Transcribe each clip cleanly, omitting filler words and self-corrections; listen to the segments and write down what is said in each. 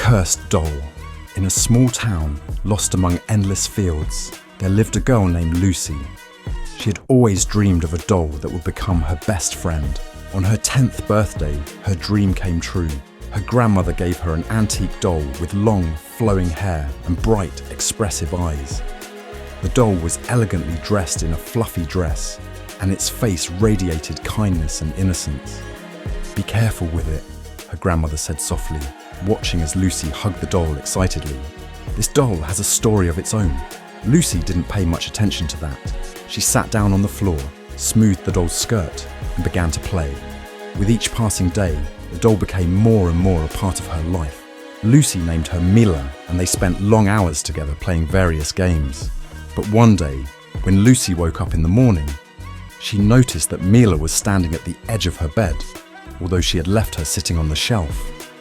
cursed doll. In a small town, lost among endless fields, there lived a girl named Lucy. She had always dreamed of a doll that would become her best friend. On her 10th birthday, her dream came true. Her grandmother gave her an antique doll with long, flowing hair and bright, expressive eyes. The doll was elegantly dressed in a fluffy dress, and its face radiated kindness and innocence. "Be careful with it," her grandmother said softly, watching as Lucy hugged the doll excitedly. "This doll has a story of its own." Lucy didn't pay much attention to that. She sat down on the floor, smoothed the doll's skirt, and began to play. With each passing day, the doll became more and more a part of her life. Lucy named her Mila, and they spent long hours together playing various games. But one day, when Lucy woke up in the morning, she noticed that Mila was standing at the edge of her bed. Although she had left her sitting on the shelf,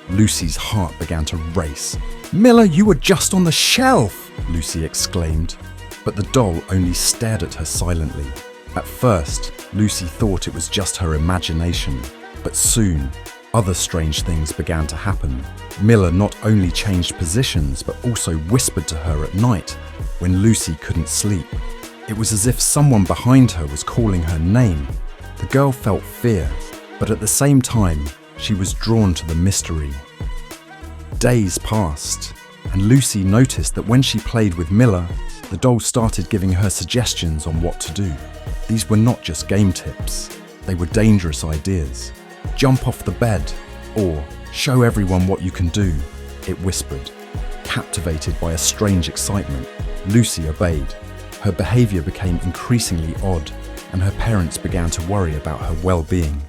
Lucy's heart began to race. "Mila, you were just on the shelf!" Lucy exclaimed. But the doll only stared at her silently. At first, Lucy thought it was just her imagination, but soon, other strange things began to happen. Mila not only changed positions, but also whispered to her at night when Lucy couldn't sleep. It was as if someone behind her was calling her name. The girl felt fear, but at the same time, she was drawn to the mystery. Days passed, and Lucy noticed that when she played with Mila, the doll started giving her suggestions on what to do. These were not just game tips, they were dangerous ideas. "Jump off the bed," or "show everyone what you can do," it whispered. Captivated by a strange excitement, Lucy obeyed. Her behavior became increasingly odd, and her parents began to worry about her well-being.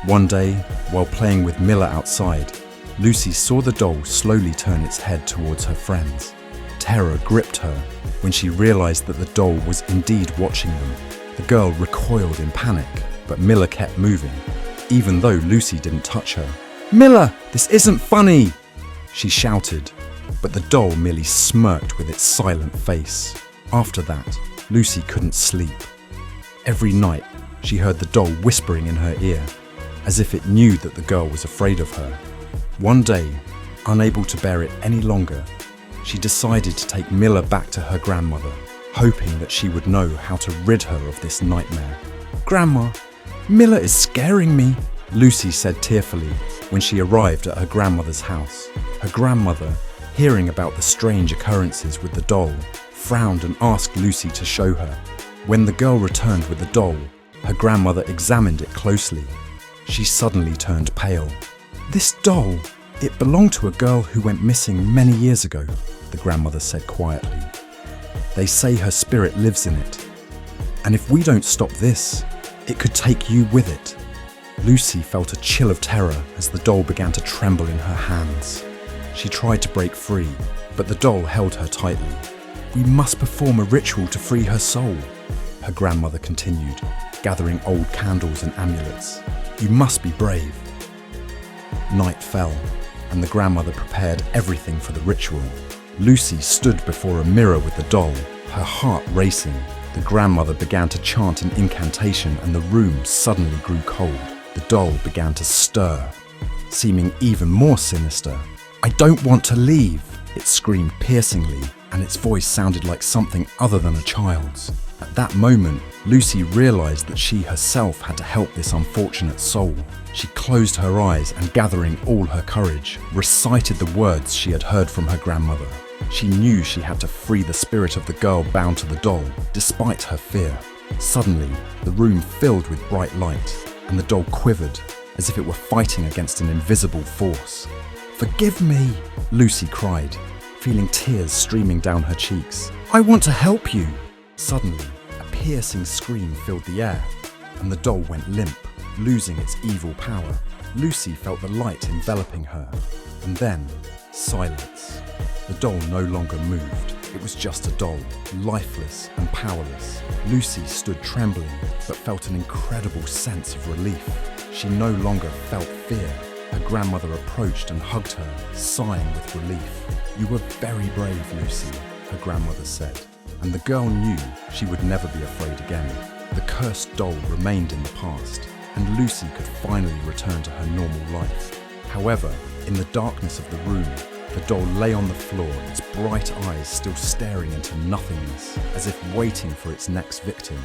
One day, while playing with Mila outside, Lucy saw the doll slowly turn its head towards her friends. Terror gripped her when she realized that the doll was indeed watching them. The girl recoiled in panic, but Mila kept moving, even though Lucy didn't touch her. "Mila, this isn't funny!" she shouted, but the doll merely smirked with its silent face. After that, Lucy couldn't sleep. Every night, she heard the doll whispering in her ear, as if it knew that the girl was afraid of her. One day, unable to bear it any longer, she decided to take Mila back to her grandmother, hoping that she would know how to rid her of this nightmare. "Grandma, Mila is scaring me," Lucy said tearfully when she arrived at her grandmother's house. Her grandmother, hearing about the strange occurrences with the doll, frowned and asked Lucy to show her. When the girl returned with the doll, her grandmother examined it closely. She suddenly turned pale. "This doll, it belonged to a girl who went missing many years ago," the grandmother said quietly. "They say her spirit lives in it. And if we don't stop this, it could take you with it." Lucy felt a chill of terror as the doll began to tremble in her hands. She tried to break free, but the doll held her tightly. "We must perform a ritual to free her soul," her grandmother continued, gathering old candles and amulets. "You must be brave." Night fell, and the grandmother prepared everything for the ritual. Lucy stood before a mirror with the doll, her heart racing. The grandmother began to chant an incantation, and the room suddenly grew cold. The doll began to stir, seeming even more sinister. "I don't want to leave," it screamed piercingly, and its voice sounded like something other than a child's. At that moment, Lucy realized that she herself had to help this unfortunate soul. She closed her eyes and, gathering all her courage, recited the words she had heard from her grandmother. She knew she had to free the spirit of the girl bound to the doll, despite her fear. Suddenly, the room filled with bright light, and the doll quivered as if it were fighting against an invisible force. "Forgive me," Lucy cried, feeling tears streaming down her cheeks. "I want to help you." Suddenly, a piercing scream filled the air, and the doll went limp, losing its evil power. Lucy felt the light enveloping her, and then silence. The doll no longer moved. It was just a doll, lifeless and powerless. Lucy stood trembling, but felt an incredible sense of relief. She no longer felt fear. Her grandmother approached and hugged her, sighing with relief. "You were very brave, Lucy," her grandmother said, and the girl knew she would never be afraid again. The cursed doll remained in the past, and Lucy could finally return to her normal life. However, in the darkness of the room, The doll lay on the floor, its bright eyes still staring into nothingness, as if waiting for its next victim.